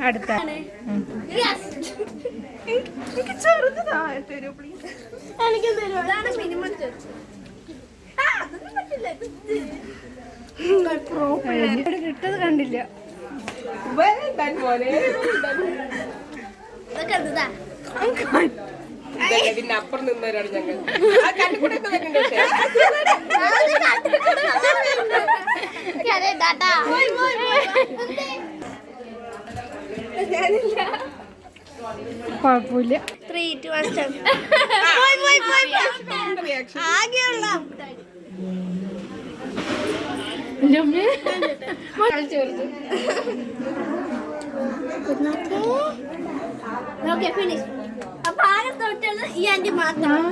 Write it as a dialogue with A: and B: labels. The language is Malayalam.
A: അടുത്ത കിട്ടത് കണ്ടില്ല.
B: ഇതിനപ്പുറം നിന്നവരാണ് ഞങ്ങൾ.
A: കുഴപ്പമില്ല.
C: ആകെയുള്ള ഫിനിഷ്. അപ്പൊ ആകെ തൊട്ടുള്ളത് ഈ ആന്റി മാത്രം.